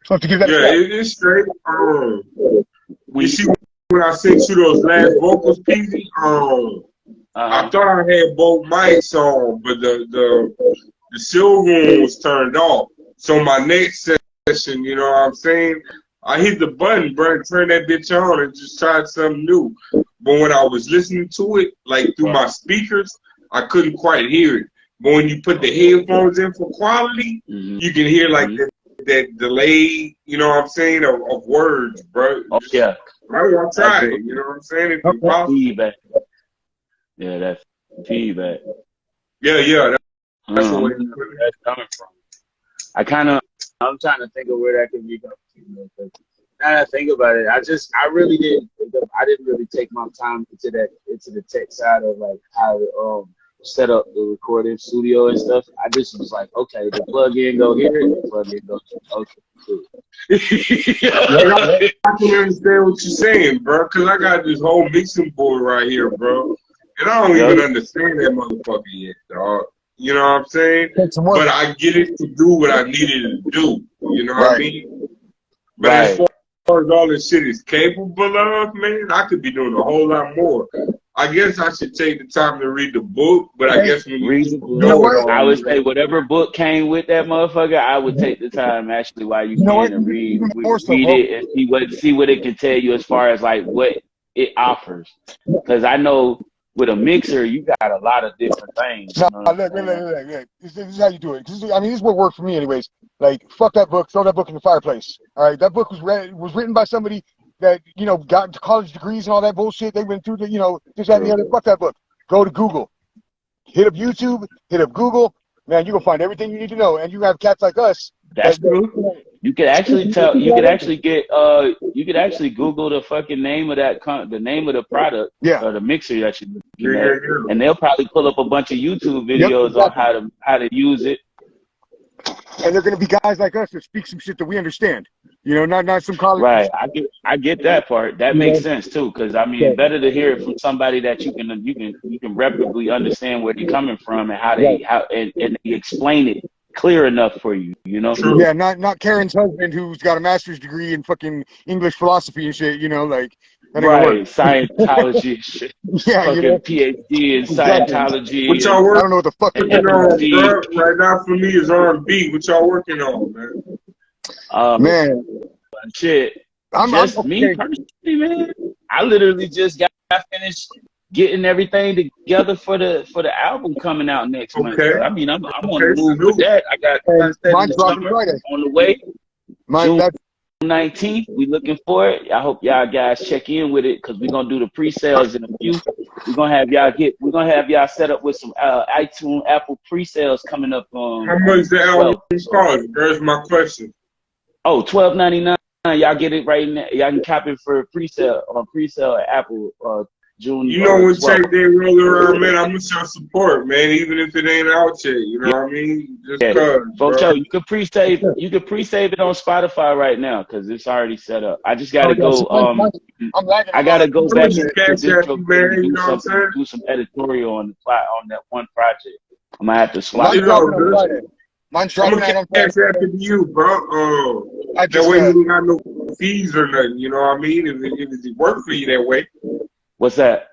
So I have to give that a shot. Yeah, it's straight. You see when I sent you those last vocals, PZ? I thought I had both mics on, but the silver one was turned off. So my next session, you know what I'm saying? I hit the button, bro, and turned that bitch on and just tried something new. But when I was listening to it, like through my speakers, I couldn't quite hear it. But when you put the headphones in for quality, you can hear like that delay, you know what I'm saying, of words, bro. Oh, yeah. I'll try it, you know what I'm saying? If feedback. Yeah, that's feedback. Yeah. That's where that's coming from. I'm trying to think of where that could be coming from. Now that I think about it, I really didn't really take my time into the tech side of like how to set up the recording studio and stuff. I just was like, okay, the plug-in go here, the plug-in go I can understand what you're saying, bro, because I got this whole mixing board right here, bro. And I don't even understand that motherfucker yet, dog. You know what I'm saying? But I get it to do what I needed to do. You know what I mean? But as far as all this shit is capable of, man, I could be doing a whole lot more. I guess I should take the time to read the book, but I guess when you read the book, I would say whatever book came with that motherfucker, I would take the time actually while you can and read it and see what it can tell you as far as like what it offers. Because I know with a mixer, you got a lot of different things. No, You know what I'm look. saying? This is how you do it. I mean, this is what worked for me, anyways. Like, fuck that book. Throw that book in the fireplace. All right, that book was written by somebody that got into college degrees and all that bullshit. They went through the this, that, and the other. Fuck that book. Go to Google. Hit up YouTube. Hit up Google. Man, you gonna find everything you need to know. And you have cats like us. That's true. You could actually Google the fucking name of the name of the product or the mixer that you're looking at, and they'll probably pull up a bunch of YouTube videos on how to use it. And they're gonna be guys like us that speak some shit that we understand. Not some college. Right. I get that part. That makes sense too, because I mean, better to hear it from somebody that you can reputably understand where they're coming from and how they explain it clear enough for you. Yeah, not Karen's husband who's got a master's degree in fucking English philosophy and shit. Right, Scientology shit. Yeah, fucking PhD in Scientology. What y'all working? I don't know what the fuck working on, bro. Right now for me is R&B. What y'all working on, man? Man, shit. Me personally, man. I literally just got finished getting everything together for the album coming out next month. I mean, I'm on the move with that. I got on the way. June 19th, we looking for it. I hope y'all guys check in with it because we're gonna do the pre-sales in a few. We're gonna have y'all set up with some iTunes, Apple pre-sales coming up. How much the album cost? There's my question. Oh, $12.99. Y'all get it right now. Y'all can copy it for pre-sale at Apple June. When check they roll around, man, I'm gonna show support, man, even if it ain't out yet. You know what I mean? Just cause, you could pre-save. You could pre-save it on Spotify right now because it's already set up. I just gotta go. I gotta go back and do some editorial on that one project. I'm gonna have to swap. Mine's dropping out on Friday. After you, bro. That way you don't have no fees or nothing. You know what I mean? If it work for you that way. What's that?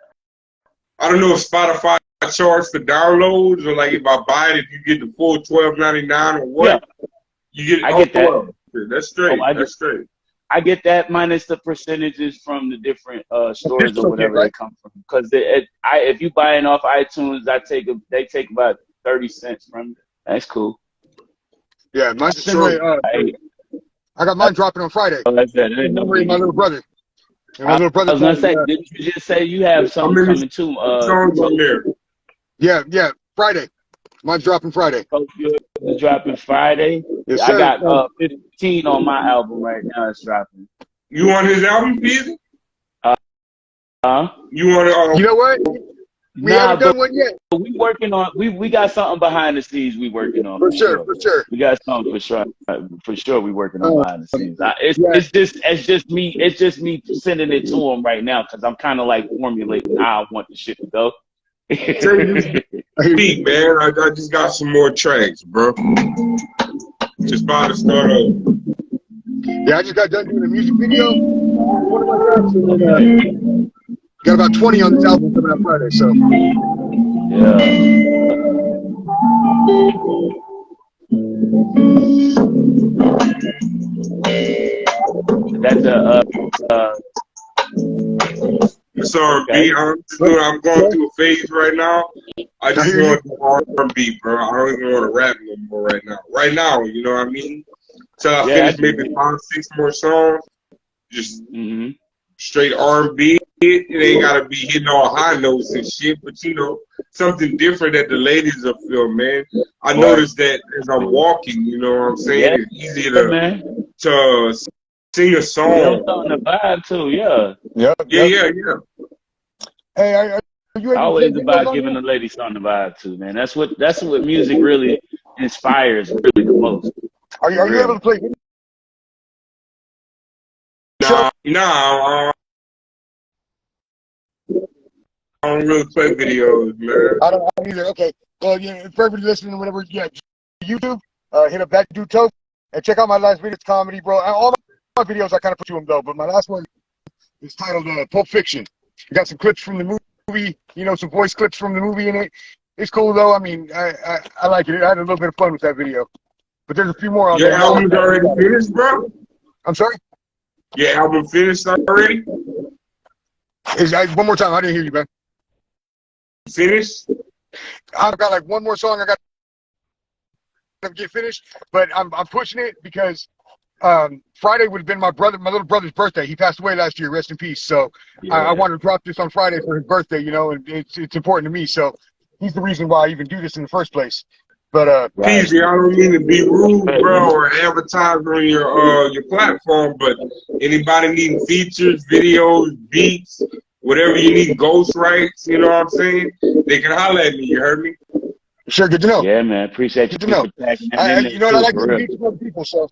I don't know if Spotify charges for downloads or like if I buy it, if you get the full $12.99 or what. Yeah. You get. I get that. That's straight. That's straight. I get that minus the percentages from the different stores or whatever they come from. Because if you buying off iTunes, they take about 30 cents from it. That's cool. Yeah, mine's the same way. I got mine dropping on Friday. That's that. My little brother. I was gonna say, didn't you just say you have something coming too? Songs on there. Yeah, Friday. Mine's dropping Friday. It's dropping Friday. Yes, I got 15 on my album right now. It's dropping. You on his album, Peasy? You want to? You know what? We haven't done one yet. We working on. We got something behind the scenes. We working on for sure. We got something for sure. For sure, we working on behind the scenes. It's just me sending it to him right now because I'm kind of like formulating how I want the shit to go. Beat, man. I just got some more tracks, bro. Just about to start over. Yeah, I just got done doing a music video. One of my tracks, and got about 20 on this album coming out Friday, so. Yeah. That's It's R&B. I'm going through a phase right now. I just want to R&B, bro. I don't even want to rap no more right now. Right now, you know what I mean? Till I finish maybe 5, 6 more songs. Just straight R&B. It ain't gotta be hitting all high notes and shit, but something different that the ladies will feel, man. I noticed that as I'm walking, you know what I'm saying? It's easier to sing a song. On the vibe too, yeah. Yeah. Hey, are you always about giving the ladies something to vibe to, man. That's what music really inspires really the most. Are you able to play? Nah. I don't really play videos, man. I don't either. Okay. Well, for everybody listening, whatever, YouTube, hit up that dude Toph and check out my last video. It's comedy, bro. All my videos I kind of put to him though, but my last one is titled Pulp Fiction. We got some clips from the movie, some voice clips from the movie in it. It's cool though. I mean, I like it. I had a little bit of fun with that video. But there's a few more on there. Your album's already finished, bro? I'm sorry? Your album finished already? One more time. I didn't hear you, man. finished? I've got like one more song I got to get finished, but I'm pushing it because Friday would have been my little brother's birthday. He passed away last year. Rest in peace. So I wanted to drop this on Friday for his birthday, you know, and it's important to me. So he's the reason why I even do this in the first place. But Peasy, I don't mean to be rude, bro, or advertise on your platform, but anybody needing features, videos, beats, whatever you need, ghost rights, you know what I'm saying? They can holler at me. You heard me? sure, good to know. Yeah, man. Appreciate you. Good to know. You know what? I like to beats from people, so.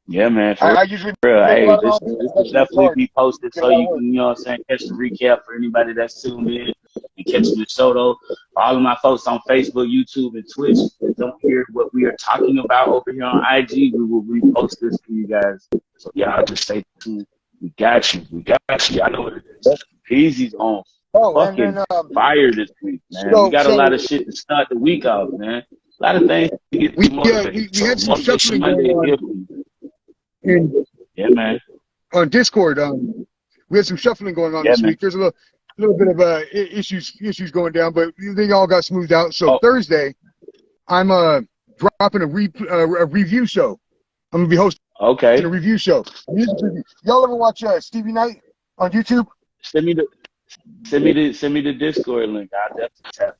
Yeah, man. I usually real. Hey, this this will definitely be posted so you can, you know what I'm saying, catch the recap for anybody that's tuned in and catching the show, though. For all of my folks on Facebook, YouTube, and Twitch that don't hear what we are talking about over here on IG, we will repost this for you guys. So, y'all just stay tuned. We got you. We got you. I know what it is. Peasy's on fucking fire this week, man. We got a lot of shit to start the week off, man. A lot of things to get motivated. We had some shuffling going on. Yeah, man. On Discord, we had some shuffling going on this week. There's a little bit of issues going down, but they all got smoothed out. So Thursday, I'm dropping a review show. I'm gonna be hosting a review show. Y'all ever watch Stevie Knight on YouTube? Send me the Discord link. I'll definitely tap.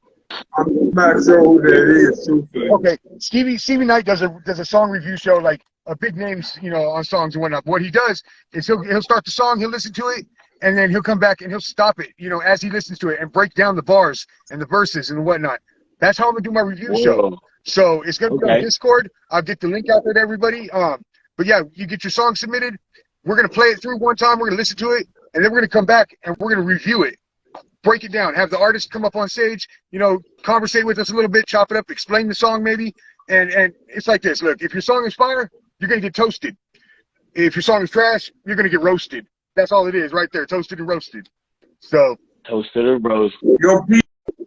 I'm not sure who that is, truthfully. Okay, Stevie Knight does a song review show, like big names, you know, on songs and whatnot. What he does is he'll start the song, he'll listen to it, and then he'll come back and he'll stop it, you know, as he listens to it and break down the bars and the verses and whatnot. That's how I'm gonna do my review show. So it's gonna be on Discord. I'll get the link out there to everybody. But yeah, you get your song submitted. We're gonna play it through one time. We're gonna listen to it, and then we're gonna come back and we're gonna review it. Break it down, have the artist come up on stage, you know, conversate with us a little bit, chop it up, explain the song maybe, and it's like this. Look, if your song is fire, you're gonna get toasted. If your song is trash, you're gonna get roasted. That's all it is, right there, toasted and roasted. So toasted and roasted. Yo, Peasy,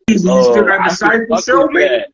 you still got the Cypher show, man?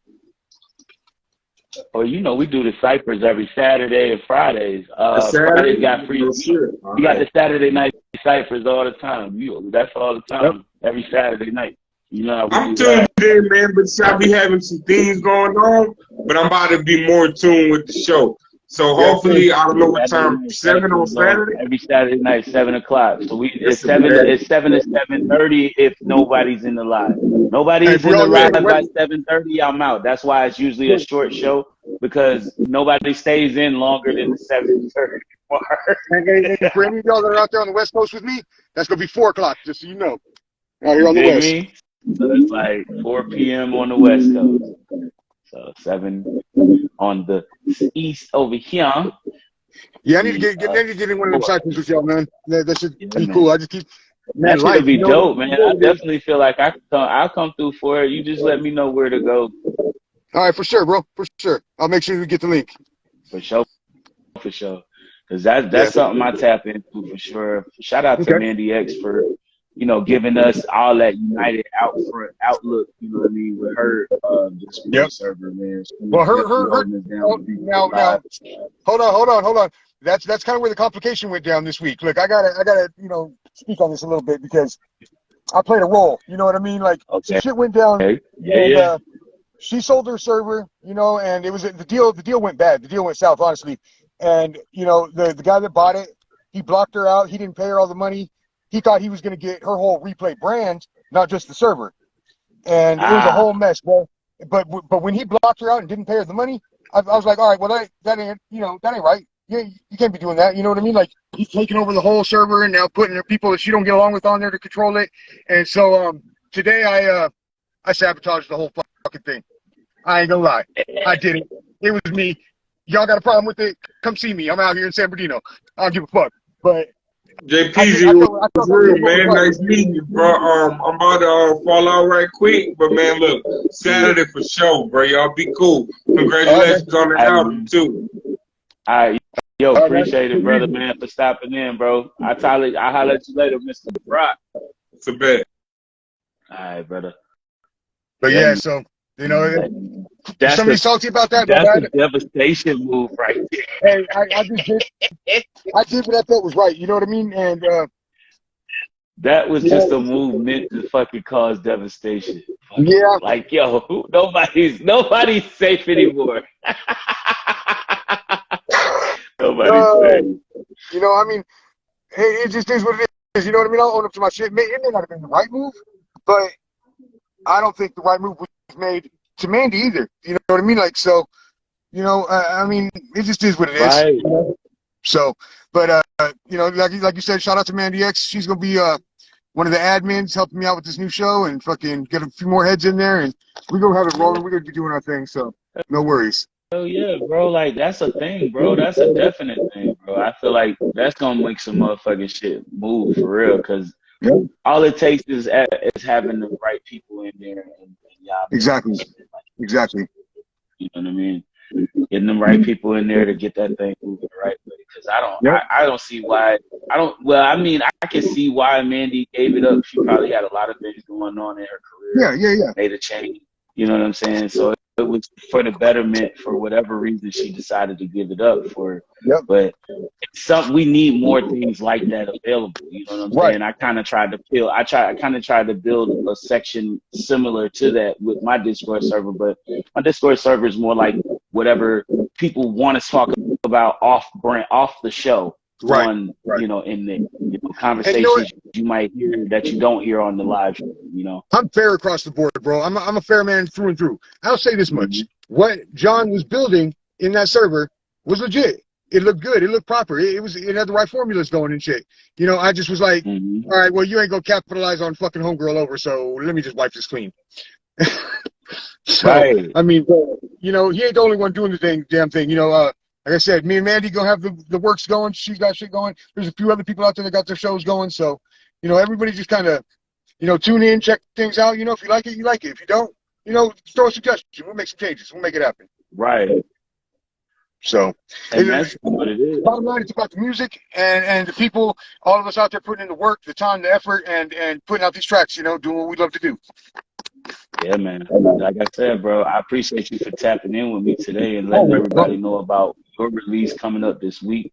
Oh, you know, we do the ciphers every Saturday and Fridays. Fridays got free. We got the Saturday night ciphers all the time. That's all the time. Every Saturday night. You know, I'm tuned in, man, but I'll be having some things going on. But I'm about to be more tuned with the show. So hopefully, I don't know what time. 7 on Saturday. Every Saturday night, 7 o'clock. So it's 7 to 7:30 if nobody's in the live. Nobody's in the live by 7:30. I'm out. That's why it's usually a short show, because nobody stays in longer than the 7:30 mark. And for any of y'all that are out there on the West Coast with me, that's gonna be 4 o'clock. Just so you know, out here on the West. So it's like 4 p.m. on the West Coast. So 7 on the East over here. Yeah, I need to get in one of them cycles with y'all, man. That should be cool. I just keep. Man, that should be dope, man. I definitely feel like I'll come through for it. You just let me know where to go. All right, for sure, bro. For sure. I'll make sure you get the link. For sure. Because that's something I tap into for sure. Shout out to Mandy X for, you know, giving us all that united outlook, you know what I mean, with her server, man. Well, now, hold on. That's kind of where the complication went down this week. Look, I gotta, you know, speak on this a little bit because I played a role. You know what I mean? Like, some shit went down. And, she sold her server, you know, and it was the deal. The deal went bad. The deal went south, honestly. And you know, the guy that bought it, he blocked her out. He didn't pay her all the money. He thought he was going to get her whole replay brand, not just the server. And it was a whole mess, bro. But when he blocked her out and didn't pay her the money, I was like, all right, well, that ain't right. You can't be doing that. You know what I mean? Like, he's taking over the whole server and now putting people that she don't get along with on there to control it. And so today I sabotaged the whole fucking thing. I ain't gonna lie. I did it. It was me. Y'all got a problem with it? Come see me. I'm out here in San Bernardino. I don't give a fuck. But JPZ was real, man. Nice meeting you, bro. I'm about to fall out right quick, but man, look, Saturday for sure, bro. Y'all be cool. Congratulations on the album too. All right, yo, appreciate it, brother, man, for stopping in, bro. I'll holler at you later, Mr. Brock. It's a bet. All right, brother. But yeah, so you know, somebody salty about that. That's a devastation move, right there. Hey, I did what I thought was right. You know what I mean? And That was just a move meant to fucking cause devastation. Yeah. Like, yo, nobody's safe anymore. Nobody's safe. You know, I mean, hey, it just is what it is. You know what I mean? I'll own up to my shit. It may not have been the right move, but I don't think the right move was made to Mandy either. You know what I mean? Like, so, you know, I mean, it just is what it is. Right. So, but you know, like you said, shout out to Mandy X. She's gonna be one of the admins helping me out with this new show and fucking get a few more heads in there, and we're gonna have it rolling. We're gonna be doing our thing, so no worries. Oh yeah, bro. Like that's a thing, bro. That's a definite thing, bro. I feel like that's gonna make some motherfucking shit move for real, because all it takes is having the right people in there, and y'all. Exactly. Exactly. You know what I mean? Getting the right people in there to get that thing moving the right way. Because I don't see why. Well, I mean, I can see why Mandy gave it up. She probably had a lot of things going on in her career. Yeah. Made a change. You know what I'm saying? So it was for the betterment, for whatever reason she decided to give it up for. Yep. But it's we need more things like that available. You know what I'm saying? I kind of tried to build a section similar to that with my Discord server, but my Discord server is more like whatever people want to talk about off the show. On, you know, in the conversations you might hear that you don't hear on the live show, you know. I'm fair across the board, bro. I'm a fair man through and through. I'll say this much. What John was building in that server was legit. It looked good. It looked proper. It had the right formulas going and shit. You know, I just was like, all right, well, you ain't gonna capitalize on fucking homegirl over, so let me just wipe this clean. So, I mean, you know, he ain't the only one doing the damn thing. You know, like I said, me and Mandy gonna have the works going. She's got shit going. There's a few other people out there that got their shows going. So, you know, everybody just kind of, you know, tune in, check things out. You know, if you like it, you like it. If you don't, you know, throw a suggestion. We'll make some changes. We'll make it happen. Right. So, and that's what it is. Bottom line, it's about the music and the people, all of us out there putting in the work, the time, the effort, and putting out these tracks, you know, doing what we love to do. Yeah, man. Like I said, bro, I appreciate you for tapping in with me today and letting everybody know about your release coming up this week.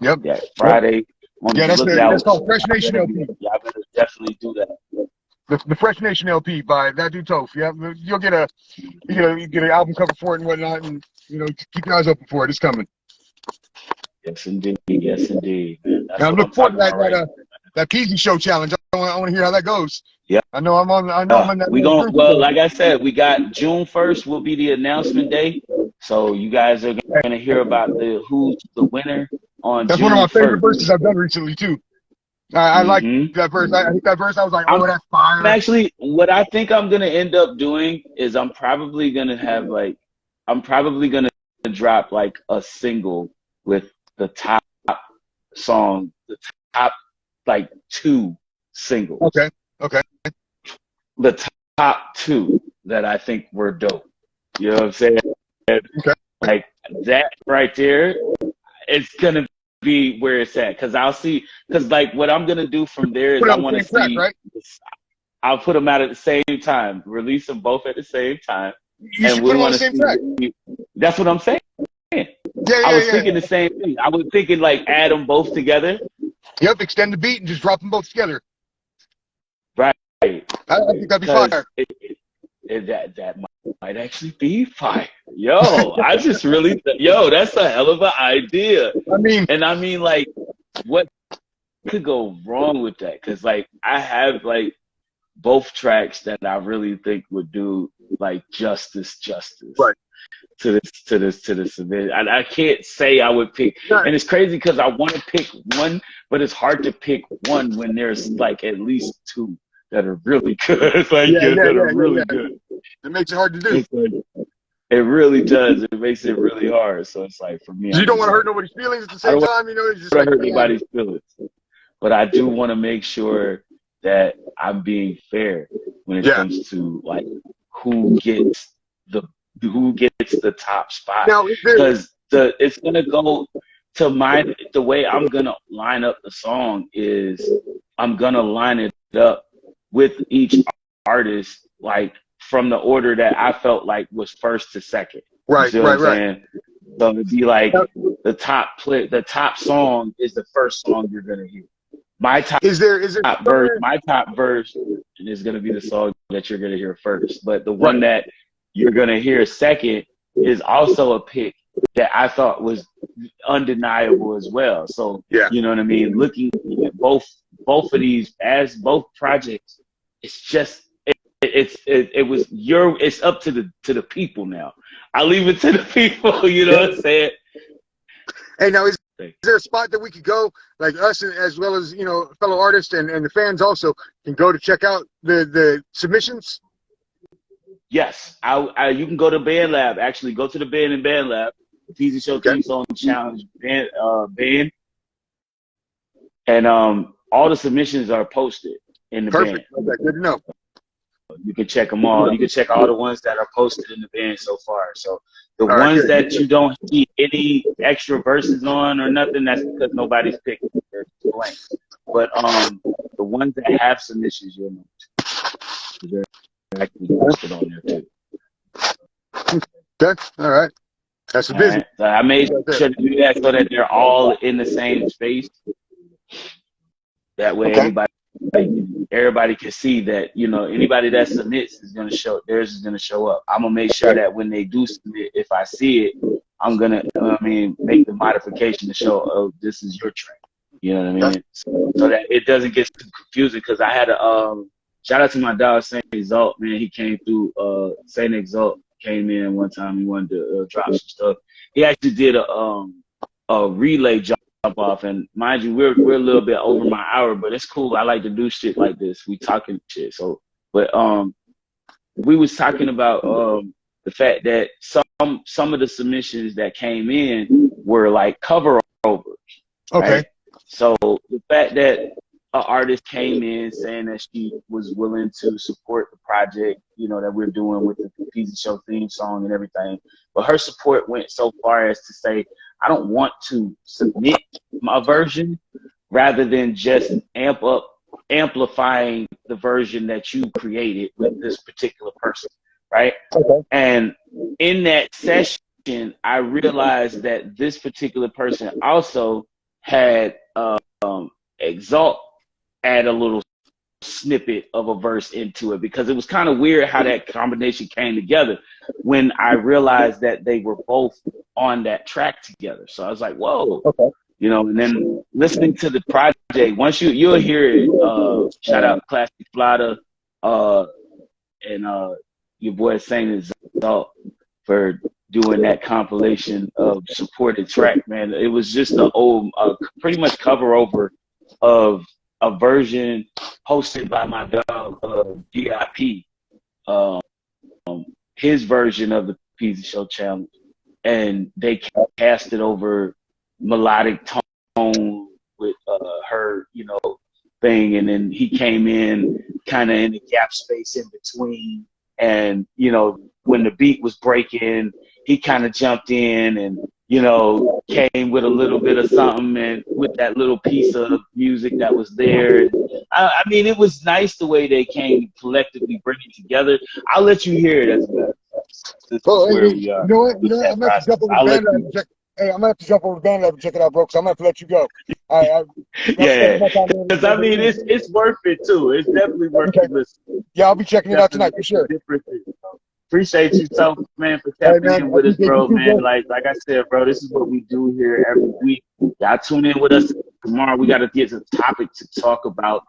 Yep. Yeah, Friday. That's called Fresh Nation LP. Y'all better definitely do that. The Fresh Nation LP by that dude Toph. Yeah, you'll get an album cover for it and whatnot, and you know, keep your eyes open for it. It's coming. Yes, indeed. Yes, indeed. Now, I'm looking forward to that Peasy Show challenge. I want to hear how that goes. Yeah. I'm on that. We going well, like I said, we got June 1st will be the announcement day. So you guys are gonna hear about who's the winner on That's June one of my favorite 1st. verses I've done recently too. I like that verse. I hit that verse. I was like, oh, that's fire. Actually, what I think I'm gonna end up doing is I'm probably gonna drop like a single with the top song, the top like 2 singles. Okay. The top 2 that I think were dope. You know what I'm saying? Okay. Like that right there, it's gonna be where it's at. Cause like what I'm gonna do from there is I want to see. Right? I'll put them out at the same time, release them both at the same time, and we want to see. Track. That's what I'm saying. I was thinking the same thing. I was thinking like add them both together. Yep, extend the beat and just drop them both together. Right. I think that'd be fire. That might actually be fire. Yo, I just really, that's a hell of an idea. I mean, like, what could go wrong with that? Because, like, I have, like, both tracks that I really think would do, like, justice. Right. To this event. I can't say I would pick, and it's crazy because I want to pick one, but it's hard to pick one when there's like at least 2 that are really good. That are really good. It makes it hard to do. It really does. It makes it really hard. So it's like for me, you don't want to hurt nobody's feelings at the same time. You know, it's just hurt anybody's feelings. But I do want to make sure that I'm being fair when it comes to like who gets the top spot, because it's gonna go to the way I'm gonna line up the song is I'm gonna line it up with each artist like from the order that I felt like was first to second. Right. Saying? So it'd be like the top song is the first song you're gonna hear. My top Is there verse, my top verse is going to be the song that you're going to hear first. But the one that you're going to hear second is also a pick that I thought was undeniable as well. So, you know what I mean? Looking at both of these as both projects, it's just, it's up to the people now. I leave it to the people, you know what I'm saying? Hey, now is there a spot that we could go, like us as well as, you know, fellow artists and the fans also can go to check out the submissions? Yes, you can go to Band Lab. Actually, go to the Band and Band Lab, Peasy Show Theme Song Challenge band, and all the submissions are posted in the band. Okay, good to know. You can check them all. You can check all the ones that are posted in the band so far. So the ones that you don't see any extra verses on or nothing, that's because nobody's picked. They're blank. But the ones that have submissions, you'll know. They're actually posted on there too. Okay, all right. That's a busy. Right. So I made sure to do that so that they're all in the same space. That way everybody can see that, you know, anybody that submits is going to show, theirs is going to show up. I'm going to make sure that when they do submit, if I see it, I'm going to, make the modification to show, oh, this is your track. You know what I mean? So that it doesn't get too confusing, because I had a, shout out to my dog, Saint Exalt, man. He came through, Saint Exalt came in one time. He wanted to drop some stuff. He actually did a relay jump off, and mind you, we're a little bit over my hour, but it's cool. I like to do shit like this. We talking shit. So, but we was talking about the fact that some of the submissions that came in were like cover overs. Okay. Right? So the fact that an artist came in saying that she was willing to support the project, you know, that we're doing with the Peasy Show theme song and everything, but her support went so far as to say, I don't want to submit my version rather than just amplifying the version that you created with this particular person, right? Okay. And in that session, I realized that this particular person also had Exalt add a little snippet of a verse into it, because it was kind of weird how that combination came together when I realized that they were both on that track together. So I was like, whoa, you know, and then listening to the project, once you'll hear it, shout out Classic Flata, and your boy Saint Exalt for doing that compilation of supported track, man. It was just an old, pretty much cover over of a version hosted by my dog, DIP, his version of the Peasy Show Challenge. And they cast it over melodic tone with her, you know, thing. And then he came in kind of in the gap space in between. And, you know, when the beat was breaking, he kind of jumped in and, you know, came with a little bit of something, and with that little piece of music that was there. And I mean, it was nice the way they came collectively bringing together. I'll let you hear it as well. This is where we are. You know what? I'm gonna have to jump over Band Lab and check. Hey, I'm gonna have to jump over Band Lab and check it out, bro. So I'm gonna have to let you go. Yeah, because I mean, it's worth it too. It's definitely worth it. Listen. Yeah, I'll be checking it out tonight for sure. Appreciate you so, man, for tapping in with us, bro, man. Like I said, bro, this is what we do here every week. Y'all tune in with us tomorrow. We got to get a topic to talk about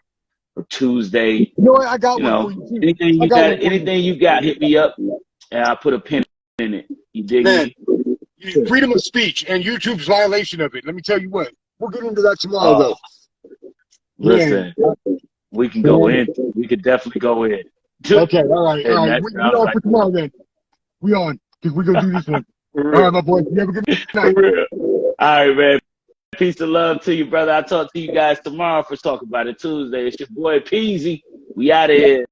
for Tuesday. You know what? I got one. Anything you got, hit me up, and I'll put a pin in it. You dig me? Freedom of speech and YouTube's violation of it. Let me tell you what. We'll get into that tomorrow, though. Listen, we can go in. We could definitely go in. Okay, all right. We on for tomorrow then. We on, because we're going to do this one. All right, my boy. You have a good night. All right, man. Peace and love to you, brother. I'll talk to you guys tomorrow for Talk About It Tuesday. It's your boy Peasy. We out of here.